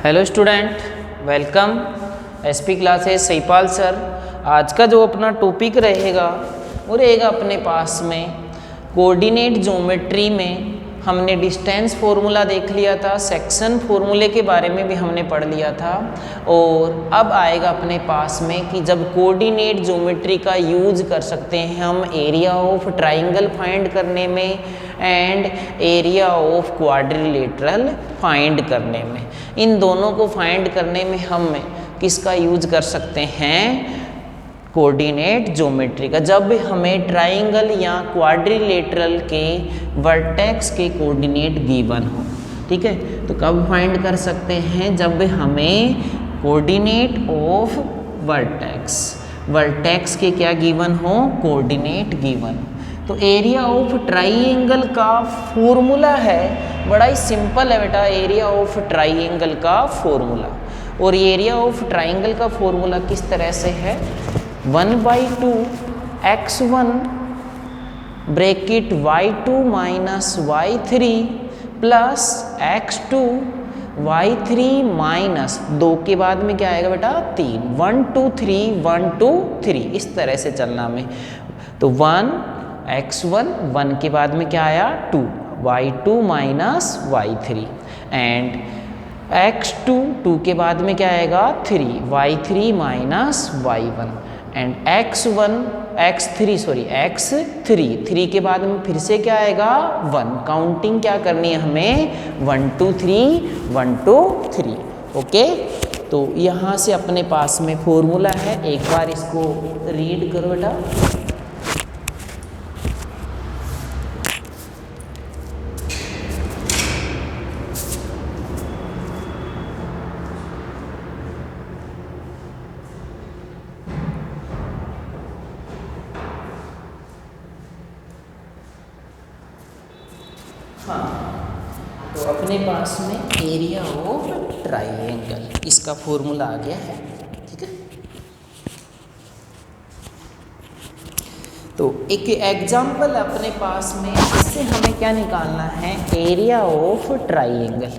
Hello student, welcome SP classes Sahipal sir. आज का जो अपना टॉपिक रहेगा वो रहेगा अपने पास में कोऑर्डिनेट ज्योमेट्री में हमने डिस्टेंस फॉर्मूला देख लिया था, सेक्शन फॉर्मूले के बारे में भी हमने पढ़ लिया था। और अब आएगा अपने पास में कि जब कोऑर्डिनेट ज्योमेट्री का यूज कर सकते हैं हम एरिया ऑफ ट्राइंगल फाइंड करने में and area of quadrilateral find करने में। इन दोनों को फाइंड करने में हम किसका यूज कर सकते हैं? कोऑर्डिनेट ज्योमेट्री का। जब हमें ट्राइंगल या क्वाड्रिलेटरल के वर्टेक्स के कोऑर्डिनेट गिवन हो, ठीक है, तो कब फाइंड कर सकते हैं? जब हमें कोऑर्डिनेट ऑफ वर्टेक्स के क्या गिवन हो? Coordinate given. तो एरिया ऑफ ट्राइंगल का फॉर्मूला है, बड़ा ही सिंपल है बेटा, एरिया ऑफ ट्राइंगल का फॉर्मूला। और एरिया ऑफ ट्राइंगल का फॉर्मूला किस तरह से है? 1/2 x1 bracket y2 minus y3 plus x2 y3 minus 2 के बाद में क्या आएगा बेटा? 3। 1 2 3 1 2 3 इस तरह से चलना में। तो 1 x1 1 के बाद में क्या आया? 2 y2 minus y3 and x2 2 के बाद में क्या आएगा? 3 y3 minus y1 and x3 3 के बाद में फिर से क्या आएगा? 1। काउंटिंग क्या करनी है हमें? 1 2 3 1 2 3। ओके, तो यहाँ से अपने पास में फॉर्मूला है, एक बार इसको रीड करो बेटा। तो अपने पास में एरिया ऑफ ट्राइंगल इसका फॉर्मूला आ गया है, ठीक है। तो एक एग्जांपल अपने पास में, इससे हमें क्या निकालना है? Area of triangle.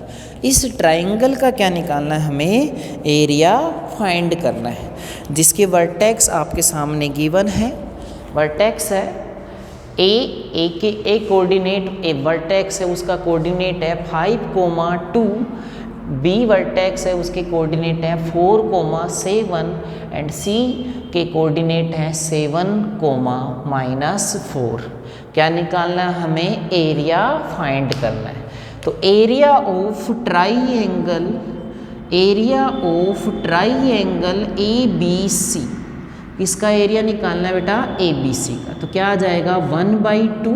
इस ट्राइंगल का क्या निकालना है हमें? एरिया फाइंड करना है, जिसके वर्टेक्स आपके सामने गिवन है। वर्टेक्स है ए कोऑर्डिनेट, ए वर्टेक्स है उसका कोऑर्डिनेट है 5, 2। बी वर्टेक्स है उसके कोऑर्डिनेट है 4, 7 एंड सी के कोऑर्डिनेट है 7, -4। क्या निकालना है हमें? एरिया फाइंड करना है। तो एरिया ऑफ ट्राइंगल ABC, इसका एरिया निकालना है बेटा ABC का। तो क्या आ जाएगा? 1/2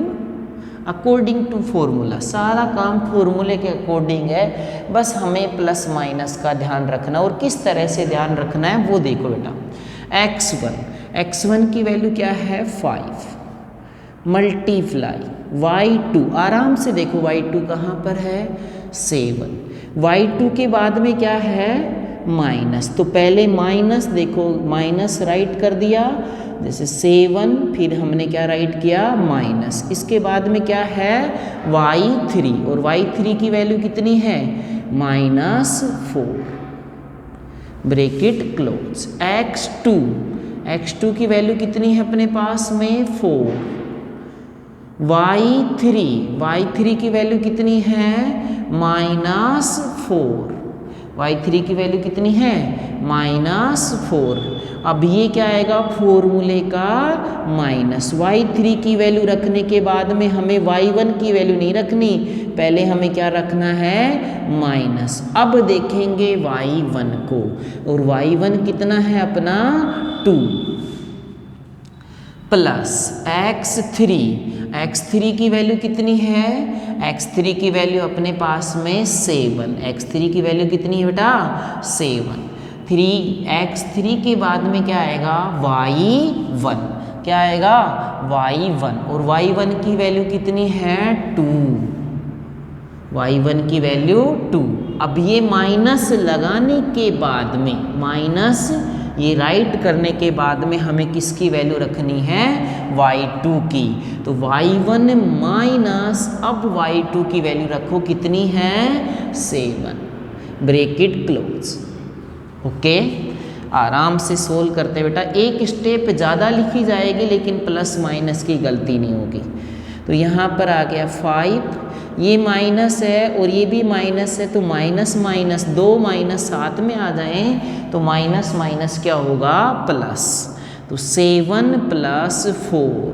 अकॉर्डिंग टू फॉर्मूला। सारा काम फॉर्मूले के अकॉर्डिंग है, बस हमें प्लस माइनस का ध्यान रखना। और किस तरह से ध्यान रखना है वो देखो बेटा। x1 की वैल्यू क्या है? 5 मल्टीप्लाई y2, आराम से देखो y2 कहाँ पर है? 7। y2 के बाद में क्या है? माइनस। तो पहले माइनस देखो, माइनस राइट कर दिया, जैसे 7, फिर हमने क्या राइट किया? माइनस। इसके बाद में क्या है? y3, और y3 की वैल्यू कितनी है? -4 ब्रैकेट क्लोज। x2 की वैल्यू कितनी है अपने पास में? 4। y3 की वैल्यू कितनी है? -4। y3 की वैल्यू कितनी है? -4। अब ये क्या आएगा? फॉर्मूले का माइनस। y3 की वैल्यू रखने के बाद में हमें y1 की वैल्यू नहीं रखनी, पहले हमें क्या रखना है? माइनस। अब देखेंगे y1 को, और y1 कितना है अपना? 2 प्लस x3 की वैल्यू कितनी है? x3 की वैल्यू अपने पास में 7। x3 की वैल्यू कितनी है बेटा? 7। x3 के बाद में क्या आएगा? y1। क्या आएगा? y1, और y1 की वैल्यू कितनी है? 2। y1 की वैल्यू 2। अब ये माइनस लगाने के बाद में, माइनस ये राइट करने के बाद में हमें किसकी वैल्यू रखनी है? y2 की। तो y1 माइनस, अब y2 की वैल्यू रखो कितनी है? 7। Bracket close. ओके, आराम से सोल्व करते हैं बेटा, एक स्टेप ज़्यादा लिखी जाएगी लेकिन प्लस माइनस की गलती नहीं होगी। तो यहाँ पर आ गया 5, ये माइनस है और ये भी माइनस है, तो माइनस माइनस 2 माइनस साथ में आ जाएं तो माइनस माइनस क्या होगा, प्लस। तो 7 + 4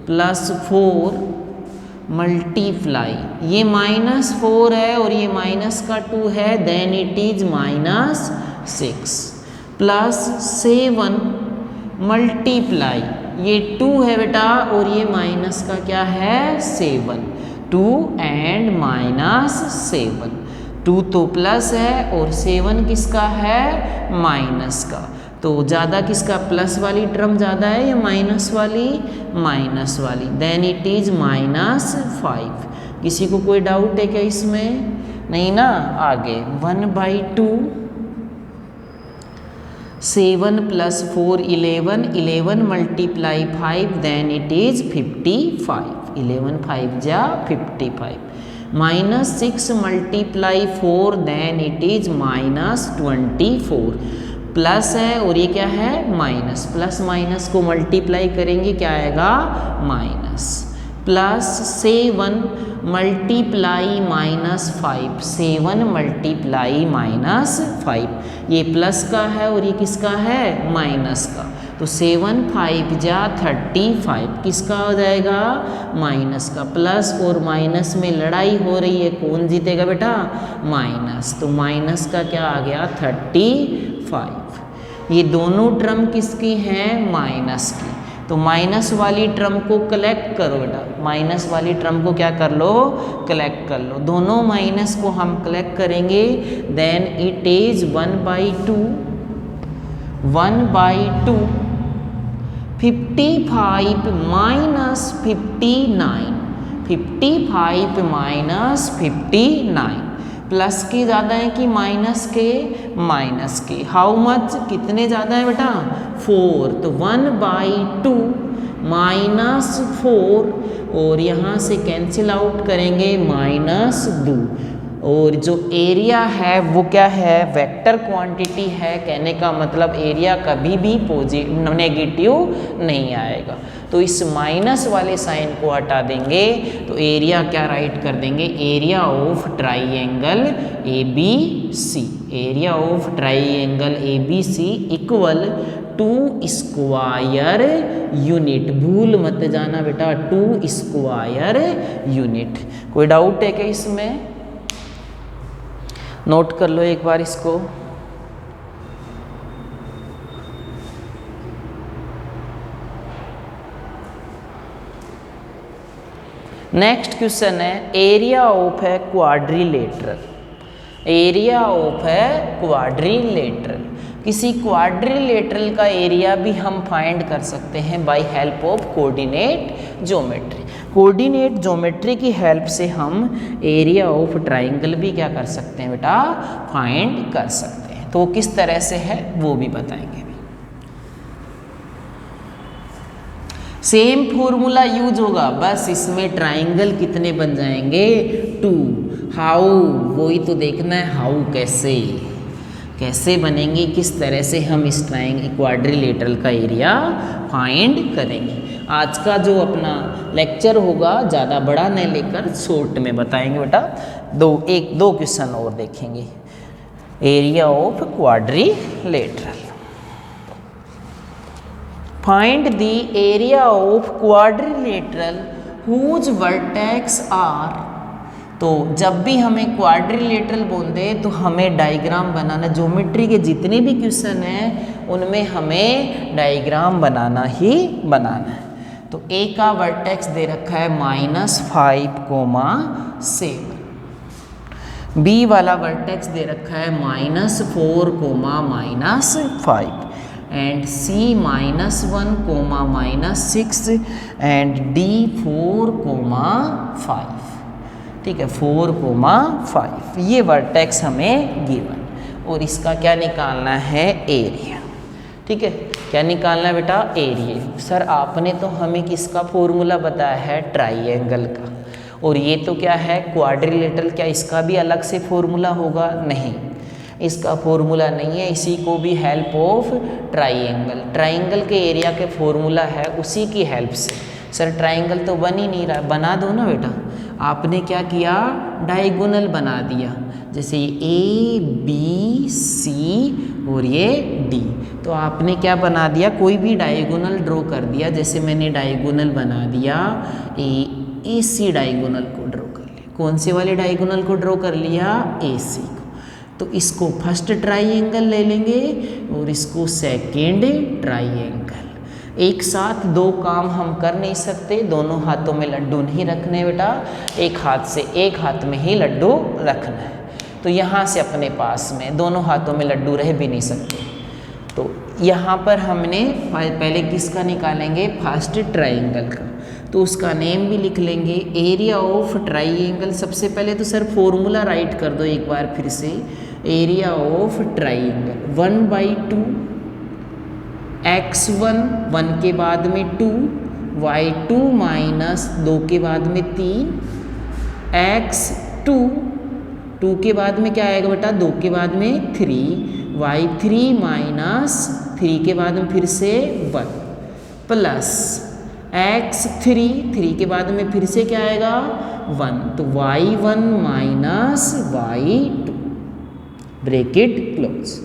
+ 4 मल्टीप्लाई, ये -4 है और ये माइनस का 2 है, देन इट इज -6 + 7 मल्टीप्लाई, ये 2 है बेटा और ये माइनस का क्या है, 7, 2 एंड -7, 2 तो प्लस है और 7 किसका है, माइनस का। तो ज़्यादा किसका, प्लस वाली टर्म ज़्यादा है या माइनस वाली, माइनस वाली, देन इट इज -5। किसी को कोई डाउट है क्या इसमें, नहीं ना। आगे 1/2, 7 + 4 11, 11 × 5 देन इट इज 55, 11 5 जा 55, -6 × 4 देन इट इज -24, प्लस है और ये क्या है, माइनस, प्लस माइनस को मल्टीप्लाई करेंगे क्या आएगा, माइनस, + 7 × -5, 7 × -5, ये प्लस का है और ये किसका है, माइनस का। तो 7 5 जा 35, किसका हो जाएगा, माइनस का। प्लस और माइनस में लड़ाई हो रही है, कौन जीतेगा बेटा, माइनस। तो माइनस का क्या आ गया, 35। ये दोनों टर्म किसकी हैं, माइनस की। तो माइनस वाली टर्म को कलेक्ट करो बेटा, माइनस वाली टर्म को क्या कर लो, कलेक्ट कर लो। दोनों माइनस को हम कलेक्ट करेंगे, देन इट इज 1/2, 1/2, 55 - 59, 55 - 59, प्लस के ज़्यादा है कि माइनस के, माइनस के। हाउ मच, कितने ज़्यादा है बेटा, 4, तो 1/2 -4 और यहाँ से कैंसिल आउट करेंगे -2, और जो एरिया है वो क्या है, वेक्टर क्वांटिटी है, कहने का मतलब एरिया कभी भी नेगेटिव नहीं आएगा। तो इस माइनस वाले साइन को हटा देंगे तो एरिया क्या राइट कर देंगे, area of triangle ABC, area of triangle ABC equal 2 square unit. भूल मत जाना बेटा, 2 स्क्वायर यूनिट। कोई डाउट है क्या इसमें, नोट कर लो एक बार इसको। नेक्स्ट क्वेश्चन है, एरिया ऑफ है क्वाड्रिलेटरल, एरिया ऑफ है क्वाड्रिलेटरल। किसी क्वाड्रिलेटरल का एरिया भी हम फाइंड कर सकते हैं by help of coordinate geometry. Coordinate geometry की हेल्प से हम एरिया ऑफ ट्राइंगल भी क्या कर सकते हैं बेटा, फाइंड कर सकते हैं। तो किस तरह से है वो भी बताएंगे। सेम फॉर्मूला यूज होगा, बस इसमें ट्राइंगल कितने बन जाएंगे, 2। हाउ, वही तो देखना है, हाउ कैसे, कैसे बनेंगे, किस तरह से हम इस क्वाड्रिलेटरल का एरिया फाइंड करेंगे। आज का जो अपना लेक्चर होगा ज़्यादा बड़ा नहीं लेकर शॉर्ट में बताएंगे बेटा। दो क्वेश्चन और देखेंगे। Area of quadrilateral, find the area of quadrilateral whose vertex are. तो जब भी हमें क्वाड्रिलेटरल बोलते हैं तो हमें डायग्राम बनाना, ज्योमेट्री के जितने भी क्वेश्चन हैं उनमें हमें डायग्राम बनाना ही बनाना है। तो ए का वर्टेक्स दे रखा है -5, 7, बी वाला वर्टेक्स दे रखा है -4, -5, एंड C -1, -6 एंड D 4, 5। ठीक है, 4, 5 ये वर्टेक्स हमें गिवन, और इसका क्या निकालना है, एरिया। ठीक है, क्या निकालना है बेटा, एरिया। सर आपने तो हमें किसका फॉर्मूला बताया है, ट्राइंगल का, और ये तो क्या है क्वाड्रिलेटरल, क्या इसका भी अलग से फॉर्मूला होगा, नहीं। इसका फॉर्मूला नहीं है, इसी को भी हेल्प ऑफ ट्राइंगल, ट्राइंगल के एरिया के फॉर्मूला है उसी की हेल्प से। सर ट्राइंगल तो बन ही नहीं रहा, बना दो ना बेटा। आपने क्या किया, डायगोनल बना दिया, जैसे ये ए बी सी और ये डी, तो आपने क्या बना दिया, कोई भी डायगोनल ड्रॉ कर दिया। जैसे मैंने डायगोनल बना दिया ए सी डायगोनल को ड्रॉ कर लिया। कौन से वाले डायगोनल को ड्रॉ कर लिया, ए सी को। तो इसको फर्स्ट ट्राइंगल ले लेंगे और इसको सेकेंड ट्राइंगल। एक साथ दो काम हम कर नहीं सकते, दोनों हाथों में लड्डू नहीं रखने बेटा, एक हाथ में ही लड्डू रखना है। तो यहाँ से अपने पास में दोनों हाथों में लड्डू रह भी नहीं सकते। तो यहाँ पर हमने पहले किसका निकालेंगे, फर्स्ट ट्राइंगल का, तो उसका नेम भी लिख लेंगे, एरिया ऑफ ट्राइंगल। सबसे पहले तो सर फॉर्मूला राइट कर दो एक बार फिर से, एरिया ऑफ ट्राइंगल 1/2 x1 1 के बाद में 2, y2 माइनस 2 के बाद में 3, x2 2 के बाद में क्या आएगा बेटा, 2 के बाद में 3, y3 माइनस 3 के बाद में फिर से 1 प्लस x3 3 के बाद में फिर से क्या आएगा 1, तो y1 minus y2 bracket close.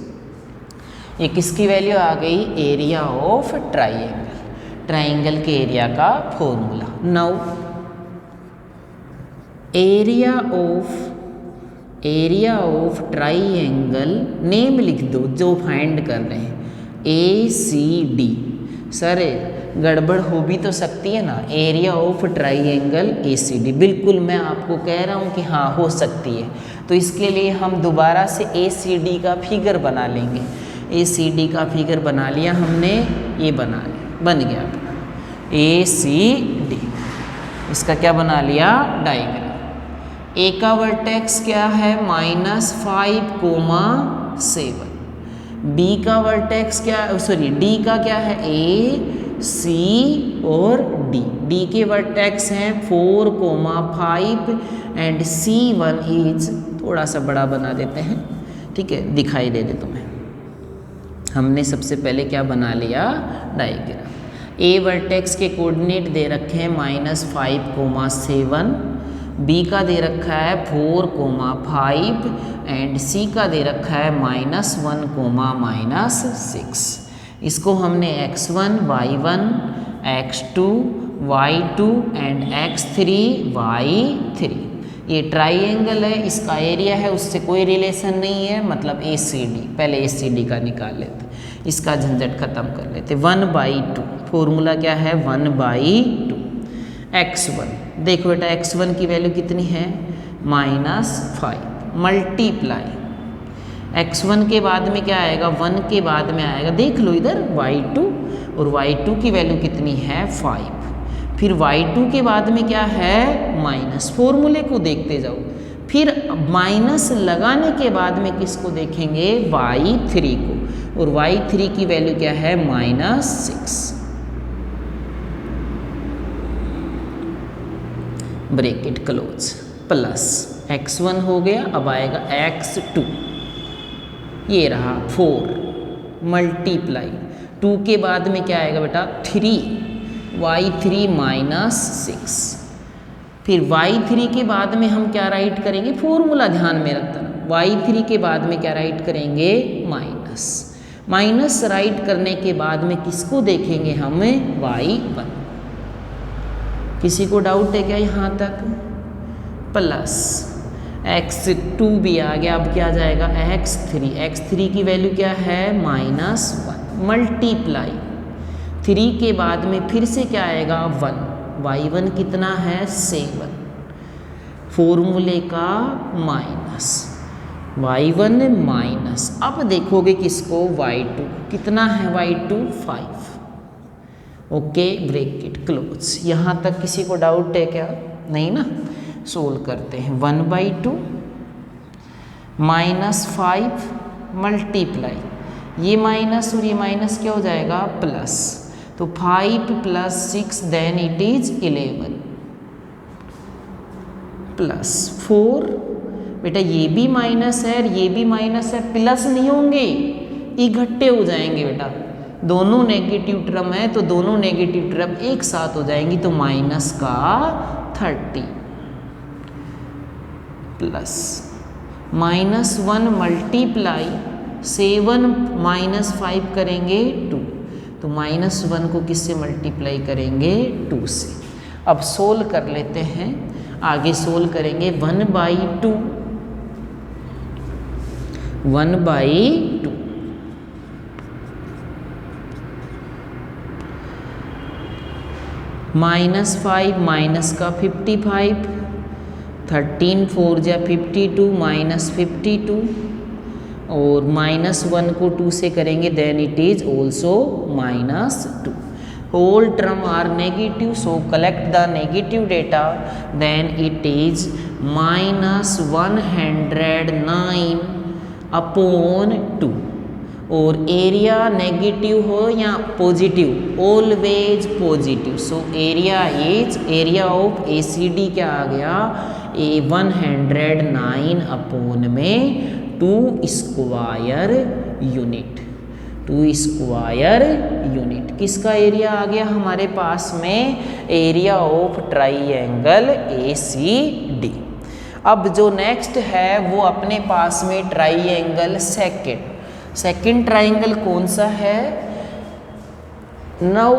ये किसकी वैल्यू आ गई, एरिया ऑफ ट्राइंगल, ट्राइंगल के एरिया का formula. Now area of triangle name लिख दो जो फाइंड कर रहे हैं, ए सी डी। सर गड़बड़ हो भी तो सकती है ना, area of triangle A C D, बिल्कुल मैं आपको कह रहा हूँ कि हाँ हो सकती है। तो इसके लिए हम दोबारा से ए सी डी का फिगर बना लेंगे। ए सी डी का फिगर बना लिया हमने, ये बना लिया, बन गया अपना ए सी डी। इसका क्या बना लिया, डायग्राम। ए का वर्टेक्स क्या है, -5,7। बी का वर्टेक्स क्या, सॉरी डी का क्या है, ए सी और डी। डी के वर्टेक्स हैं 4,5 एंड C1 इज, थोड़ा सा बड़ा बना देते हैं, ठीक है, दिखाई दे तुम्हें। हमने सबसे पहले क्या बना लिया, डायग्राम। ए वर्टेक्स के कोऑर्डिनेट दे रखे हैं -5,7, बी का दे रखा है 4,5 एंड सी का दे रखा है -1, -6। इसको हमने x1 y1 x2 y2 and x3 y3, ये ट्राइंगल है, इसका एरिया है, उससे कोई रिलेशन नहीं है, मतलब ए सी डी। पहले ए सी डी का निकाल लेते, इसका झंझट खत्म कर लेते। 1/2 फॉर्मूला क्या है, 1/2 x1। देखो बेटा x1 की वैल्यू कितनी है, -5 मल्टीप्लाई x1 के बाद में क्या आएगा, 1 के बाद में आएगा, देख लो इधर y2, और y2 की वैल्यू कितनी है 5। फिर y2 के बाद में क्या है, माइनस, फॉर्मूले को देखते जाओ। फिर माइनस लगाने के बाद में किसको देखेंगे, y3 को, और y3 की वैल्यू क्या है, -6 ब्रैकेट क्लोज, प्लस x1 हो गया। अब आएगा x2, ये रहा 4 मल्टीप्लाई 2 के बाद में क्या आएगा बेटा 3, y3 -6। फिर y3 के बाद में हम क्या राइट करेंगे, फॉर्मूला ध्यान में रखना, y3 के बाद में क्या राइट करेंगे, माइनस राइट करने के बाद में किसको देखेंगे हम, y1। किसी को डाउट है क्या यहाँ तक, प्लस x2 भी आ गया। अब क्या जाएगा x3 की वैल्यू क्या है, -1 मल्टीप्लाई 3 के बाद में फिर से क्या आएगा 1, y1 कितना है 7, फॉर्मूले का माइनस, y1 माइनस। अब देखोगे किसको, y2 कितना है, y2 5। Okay bracket close. यहाँ तक किसी को डाउट है क्या, नहीं ना, सोल्व करते हैं। 1/2 -5 मल्टीप्लाई, ये माइनस और ये माइनस क्या हो जाएगा, प्लस, तो 5 + 6 देन इट इज 11 प्लस 4 बेटा ये भी माइनस है और ये भी माइनस है, प्लस नहीं होंगे, इकट्ठे हो जाएंगे बेटा। दोनों नेगेटिव टर्म है तो दोनों नेगेटिव टर्म एक साथ हो जाएंगी, तो माइनस का 30 प्लस -1 मल्टीप्लाई 7 -5 करेंगे 2, तो -1 को किससे मल्टीप्लाई करेंगे 2 से। अब सोल्व कर लेते हैं, आगे सोल्व करेंगे 1/2 -5 माइनस का 55, 13 4 जा 52 -52, और -1 को 2 से करेंगे then it is also -2। Whole term are negative, so collect the negative data, then it is -109/2। और एरिया नेगेटिव हो या positive, always positive, so area of ACD क्या आ गया, 109/2 स्क्वायर यूनिट। किसका एरिया आ गया हमारे पास में, एरिया ऑफ ट्राइएंगल ACD। अब जो नेक्स्ट है वो अपने पास में ट्राइएंगल सेकंड ट्राइंगल कौन सा है, now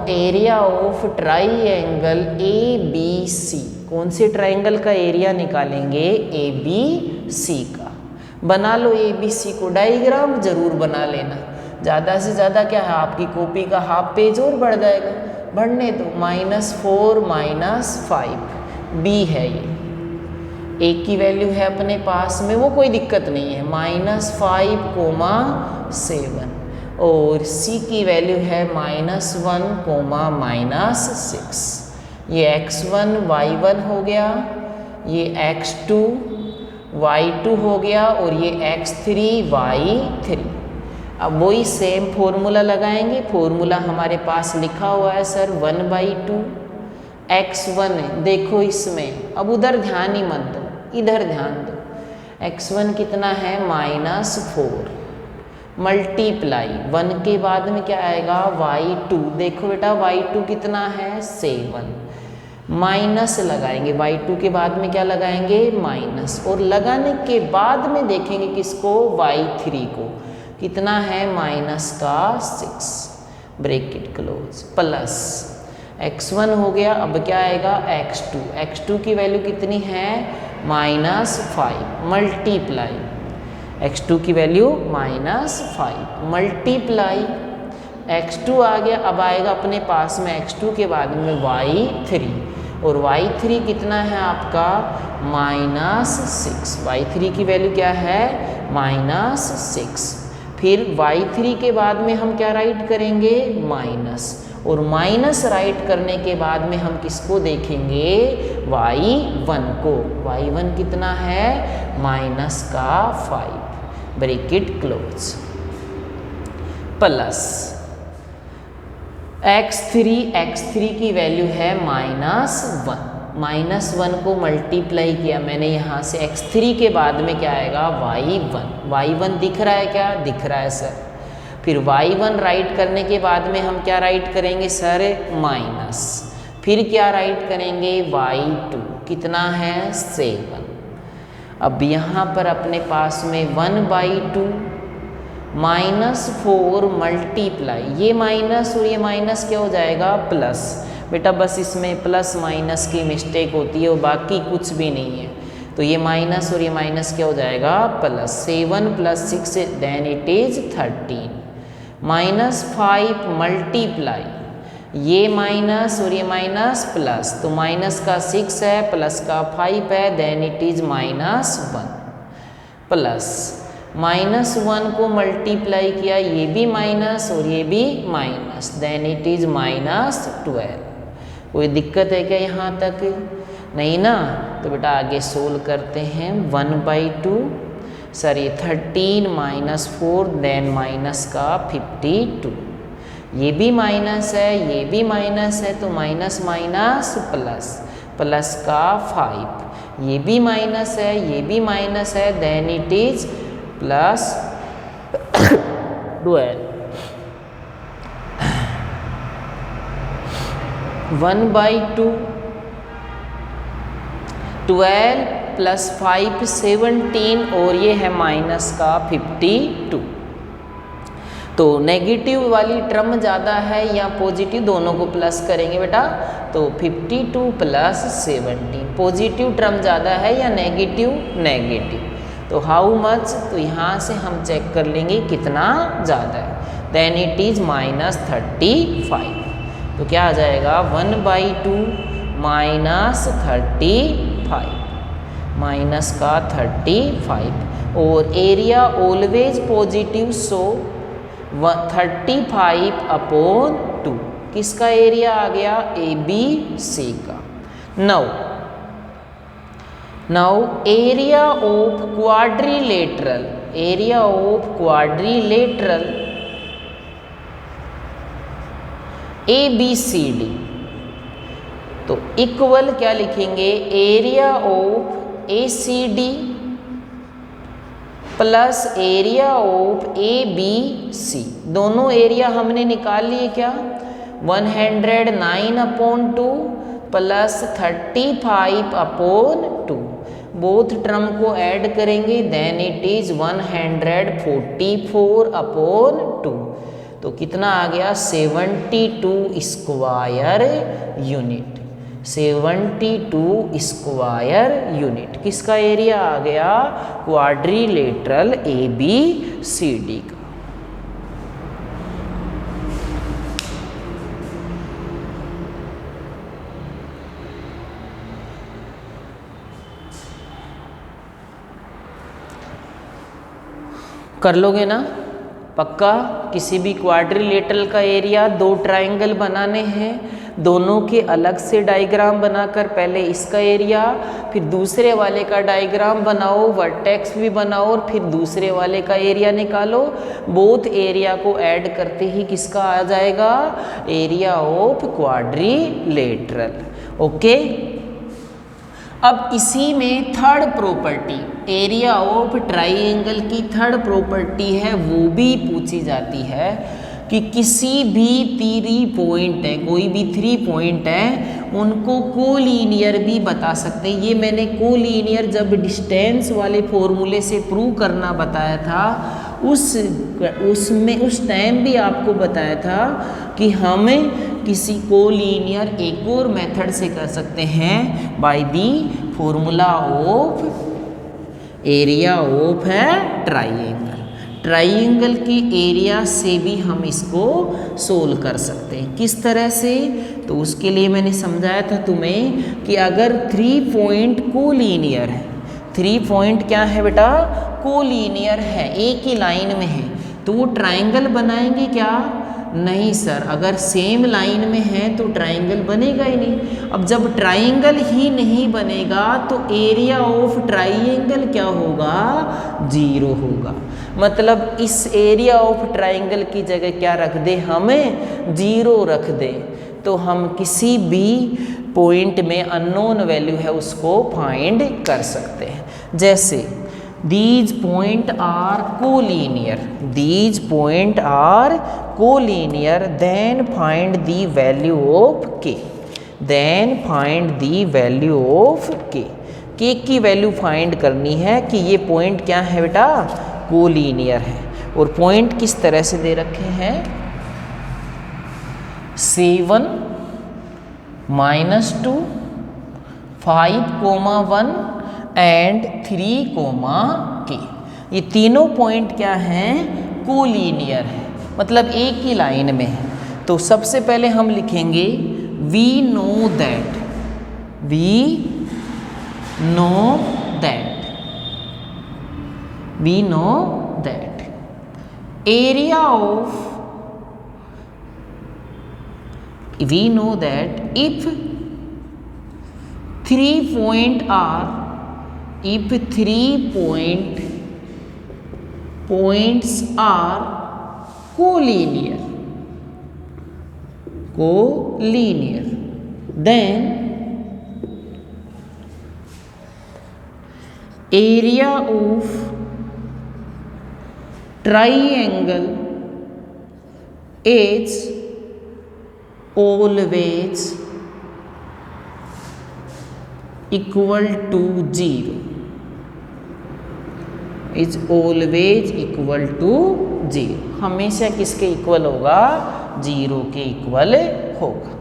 area of triangle ABC, कौन से ट्राइंगल का एरिया निकालेंगे, ABC का। बना लो ABC को, डायग्राम जरूर बना लेना, ज़्यादा से ज़्यादा क्या है आपकी कॉपी का हाफ पेज और बढ़ जाएगा, बढ़ने दो। -4 -5 B है, ये A की वैल्यू है अपने पास में, वो कोई दिक्कत नहीं है, -5, 7, और C की वैल्यू है -1, -6। ये x1 y1 हो गया, ये x2 y2 हो गया, और ये x3 y3। अब वही सेम फॉर्मूला लगाएंगे, फॉर्मूला हमारे पास लिखा हुआ है सर 1/2 x1 देखो इसमें, अब उधर ध्यान ही मत दो, इधर ध्यान दो। x1 कितना है -4 मल्टीप्लाई 1 के बाद में क्या आएगा y2, देखो बेटा y2 कितना है 7, माइनस लगाएंगे y2 के बाद में क्या लगाएंगे माइनस, और लगाने के बाद में देखेंगे किसको y3 को, कितना है -6 ब्रैकेट क्लोज प्लस x1 हो गया। अब क्या आएगा x2 की वैल्यू कितनी है -5 मल्टीप्लाई x2 की वैल्यू -5 मल्टीप्लाई x2 आ गया। अब आएगा अपने पास में x2 के बाद में y3, और y3 कितना है आपका -6, y3 की वैल्यू क्या है -6। फिर y3 के बाद में हम क्या राइट करेंगे माइनस, और माइनस राइट करने के बाद में हम किसको देखेंगे y1 को, y1 कितना है -5 ब्रैकेट क्लोज प्लस x3 की वैल्यू है -1 को मल्टीप्लाई किया मैंने यहाँ से, x3 के बाद में क्या आएगा y1 दिख रहा है क्या, दिख रहा है सर। फिर y1 राइट करने के बाद में हम क्या राइट करेंगे सर माइनस, फिर क्या राइट करेंगे y2 कितना है 7। अब यहाँ पर अपने पास में 1/2 -4 मल्टीप्लाई, ये माइनस और ये माइनस क्या हो जाएगा प्लस, बेटा बस इसमें प्लस माइनस की मिस्टेक होती है और बाकी कुछ भी नहीं है। तो ये माइनस और ये माइनस क्या हो जाएगा plus, 7 + 6 then it is 13 -5 multiply, ये माइनस और ये माइनस प्लस, तो माइनस का 6 है प्लस का 5 है देन इट इज -1 प्लस -1 को मल्टीप्लाई किया, ये भी माइनस और ये भी माइनस देन इट इज -12। कोई दिक्कत है क्या यहाँ तक, नहीं ना। तो बेटा आगे सोल्व करते हैं 1/2 सर ये 13 -4 देन माइनस का 52, ये भी माइनस है ये भी माइनस है, तो माइनस माइनस प्लस प्लस का 5, ये भी माइनस है, ये भी माइनस है, then it is plus 12। 1/2, 12 plus 5 17, और ये है माइनस का 52। तो नेगेटिव वाली टर्म ज़्यादा है या पॉजिटिव, दोनों को प्लस करेंगे बेटा। तो 52 प्लस 17, पॉजिटिव टर्म ज़्यादा है या नेगेटिव, नेगेटिव। तो हाउ मच, तो यहाँ से हम चेक कर लेंगे कितना ज़्यादा है। Then it is minus 35। तो क्या आ जाएगा 1/2 माइनस 35, माइनस का 35, और एरिया ऑलवेज पॉजिटिव, सो 35/2 किसका एरिया आ गया, ABC का। Now area of quadrilateral, area of quadrilateral ABCD, तो इक्वल क्या लिखेंगे, area of ACD plus area of ABC। दोनों एरिया हमने निकाल लिए क्या, 109/2 प्लस 35/2, बोथ टर्म को ऐड करेंगे, देन इट इज 144/2। तो कितना आ गया, 72 स्क्वायर यूनिट, 72 स्क्वायर यूनिट किसका एरिया आ गया, क्वाड्रिलेटरल ABCD का। कर लोगे ना पक्का। किसी भी क्वाड्रिलेटरल का एरिया, दो ट्राइंगल बनाने हैं, दोनों के अलग से डायग्राम बनाकर पहले इसका एरिया, फिर दूसरे वाले का डायग्राम बनाओ, वर्टेक्स भी बनाओ, और फिर दूसरे वाले का एरिया निकालो। बोथ एरिया को ऐड करते ही किसका आ जाएगा, एरिया ऑफ क्वाड्रिलेटरल। ओके, अब इसी में third property, area of triangle की थर्ड प्रॉपर्टी है, वो भी पूछी जाती है कि किसी भी 3 पॉइंट है, कोई भी 3 पॉइंट है, उनको कोलिनियर भी बता सकते हैं। ये मैंने कोलिनियर जब डिस्टेंस वाले फॉर्मूले से प्रूव करना बताया था, उसमें उस टाइम भी आपको बताया था कि हमें किसी कोलिनियर एक और मेथड से कर सकते हैं, by the formula of area of है ट्राइंगल। ट्राइंगल की एरिया से भी हम इसको सोल्व कर सकते हैं। किस तरह से, तो उसके लिए मैंने समझाया था तुम्हें कि अगर 3 पॉइंट कोलिनियर है, 3 पॉइंट क्या है बेटा, कोलिनियर है, एक ही लाइन में है, तो वो ट्राइंगल बनाएंगे क्या, नहीं सर, अगर सेम लाइन में है तो ट्राइंगल बनेगा ही नहीं। अब जब ट्राइंगल ही नहीं बनेगा तो एरिया ऑफ ट्राइंगल क्या होगा, 0 होगा। मतलब इस एरिया ऑफ ट्राइंगल की जगह क्या रख दे, हमें 0 रख दे, तो हम किसी भी पॉइंट में अननोन वैल्यू है उसको फाइंड कर सकते हैं। जैसे these point are collinear, these point are collinear, then find the value of k, then find the value of k। k की वैल्यू फाइंड करनी है कि ये पॉइंट क्या है बेटा, कोलिनियर है। और पॉइंट किस तरह से दे रखे हैं, 7 -2 5, 1 एंड 3, k। ये तीनों पॉइंट क्या हैं, कोलिनियर है, मतलब एक ही लाइन में है। तो सबसे पहले हम लिखेंगे we know that, we know that, we know that area of, we know that if 3 point are, if 3 points are collinear, then area of triangle is always equal to 0, is always equal to 0, हमेशा किसके equal होगा? 0 के equal होगा।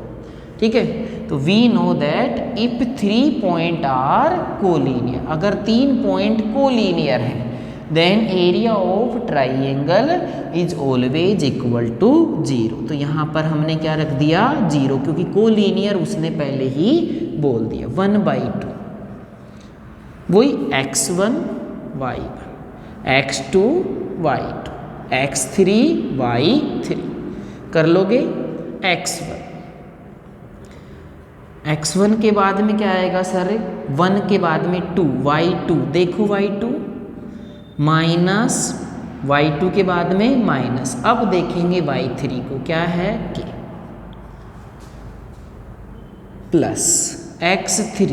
ठीक है, तो we know that if 3 point are collinear, अगर 3 point collinear हैं then area of triangle is always equal to 0। तो यहाँ पर हमने क्या रख दिया? 0, क्योंकि कोलिनियर उसने पहले ही बोल दिया। 1/2 वही x1 y1 x2 y2 x3 y3 कर लोगे। x1 के बाद में क्या आएगा सर? 1 के बाद में 2 y2, देखो y2 माइनस y2 के बाद में माइनस। अब देखेंगे y3 को, क्या है? k प्लस x3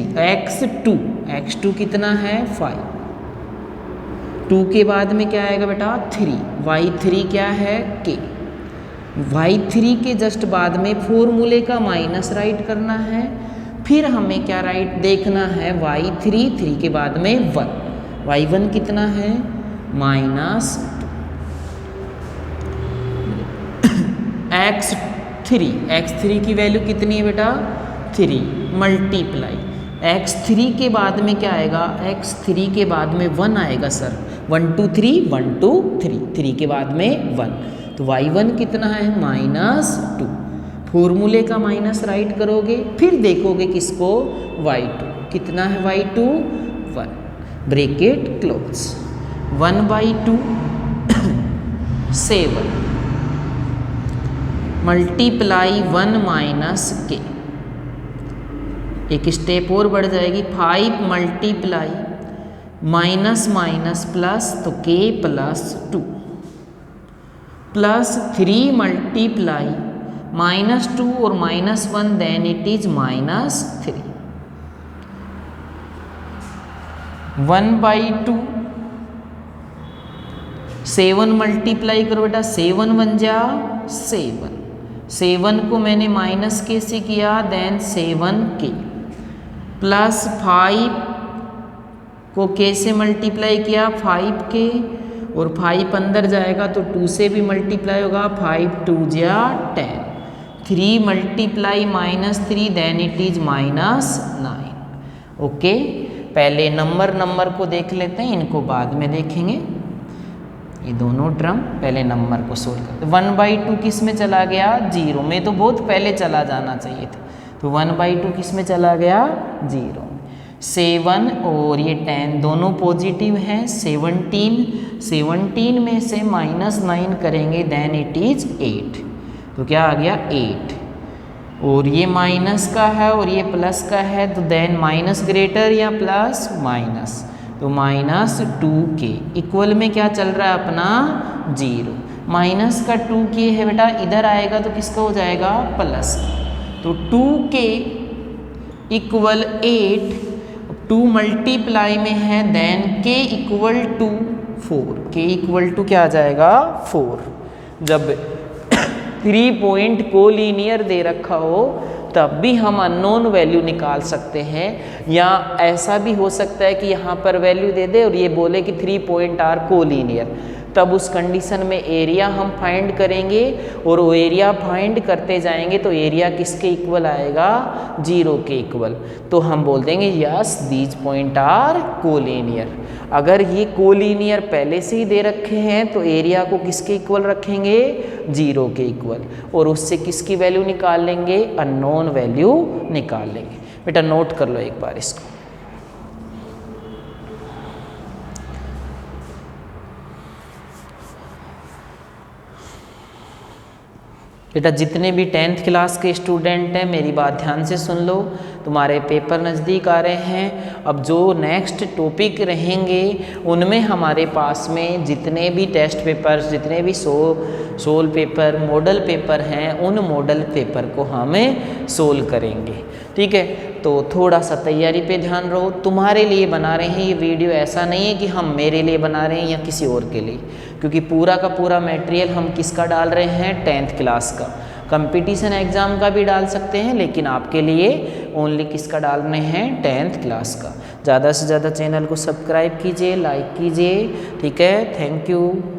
x2 कितना है? 5, 2 के बाद में क्या आएगा बेटा? 3, y3 क्या है? k, y3 के जस्ट बाद में फॉर्मूले का माइनस राइट करना है। फिर हमें क्या राइट देखना है? y3, 3 के बाद में 1, y1 कितना है? x3 की वैल्यू कितनी है बेटा? 3 मल्टीप्लाई x3 के बाद में क्या आएगा? x3 के बाद में 1 आएगा सर। 1 2 3 1 2 3, 3 के बाद में 1, तो y1 कितना है? -2, फॉर्मूले का माइनस राइट करोगे। फिर देखोगे किसको? y2 कितना है? y2 1, bracket close. 1/2 7 multiply 1 minus k, एक स्टेप और बढ़ जाएगी। 5 मल्टीप्लाई माइनस माइनस प्लस, तो k +2 प्लस 3 मल्टीप्लाई -2 और -1 देन इट इज -3। 1/2 7 मल्टीप्लाई करो बेटा, 7 1 जा 7, 7 को मैंने माइनस के से किया, देन 7k प्लस 5 को k से मल्टीप्लाई किया 5k, और 5 अंदर जाएगा तो 2 से भी मल्टीप्लाई होगा, 5 2 जा 10, 3 multiply -3 then it is -9। Okay, पहले नंबर को देख लेते हैं, इनको बाद में देखेंगे। ये दोनों टर्म पहले नंबर को सोल्व करते। 1/2 किस में चला गया? 0 में, तो बहुत पहले चला जाना चाहिए था। तो 1/2 किस में चला गया? 0। 7 और ये 10 दोनों पॉजिटिव हैं। 17 में से -9 करेंगे देन इट इज 8, तो क्या आ गया? 8। और ये माइनस का है और ये प्लस का है, तो देन माइनस ग्रेटर या प्लस माइनस, तो -2k इक्वल में क्या चल रहा है अपना? 0। माइनस का 2k है बेटा, इधर आएगा तो किसका हो जाएगा? प्लस। तो 2k इक्वल 8, 2 मल्टीप्लाई में है then k equal to 4, k equal to क्या आ जाएगा? 4। जब 3 पॉइंट कोलिनियर दे रखा हो तब भी हम अननोन वैल्यू निकाल सकते हैं, या ऐसा भी हो सकता है कि यहाँ पर वैल्यू दे दे और ये बोले कि 3 पॉइंट आर कोलिनियर, तब उस कंडीशन में एरिया हम फाइंड करेंगे, और वो एरिया फाइंड करते जाएंगे तो एरिया किसके इक्वल आएगा? 0 के इक्वल। तो हम बोल देंगे yes these point are collinear. अगर ये कोलिनियर पहले से ही दे रखे हैं तो एरिया को किसके इक्वल रखेंगे? 0 के इक्वल, और उससे किसकी वैल्यू निकाल लेंगे? अननोन वैल्यू निकाल लेंगे। बेटा नोट कर लो एक बार इसको। बेटा जितने भी 10th क्लास के स्टूडेंट हैं मेरी बात ध्यान से सुन लो। तुम्हारे पेपर नज़दीक आ रहे हैं। अब जो नेक्स्ट टॉपिक रहेंगे उनमें हमारे पास में जितने भी टेस्ट पेपर्स, जितने भी सोल पेपर, मॉडल पेपर हैं, उन मॉडल पेपर को हमें सोल्व करेंगे। ठीक है, तो थोड़ा सा तैयारी पे ध्यान रहो। तुम्हारे लिए बना रहे हैं ये वीडियो, ऐसा नहीं है कि हम मेरे लिए बना रहे हैं या किसी और के लिए, क्योंकि पूरा का पूरा मटेरियल हम किसका डाल रहे हैं, 10th क्लास का। कंपटीशन एग्ज़ाम का भी डाल सकते हैं, लेकिन आपके लिए ओनली किसका डाल रहे हैं, 10th क्लास का। ज़्यादा से ज़्यादा चैनल को सब्सक्राइब कीजिए, लाइक कीजिए। ठीक है, थैंक यू।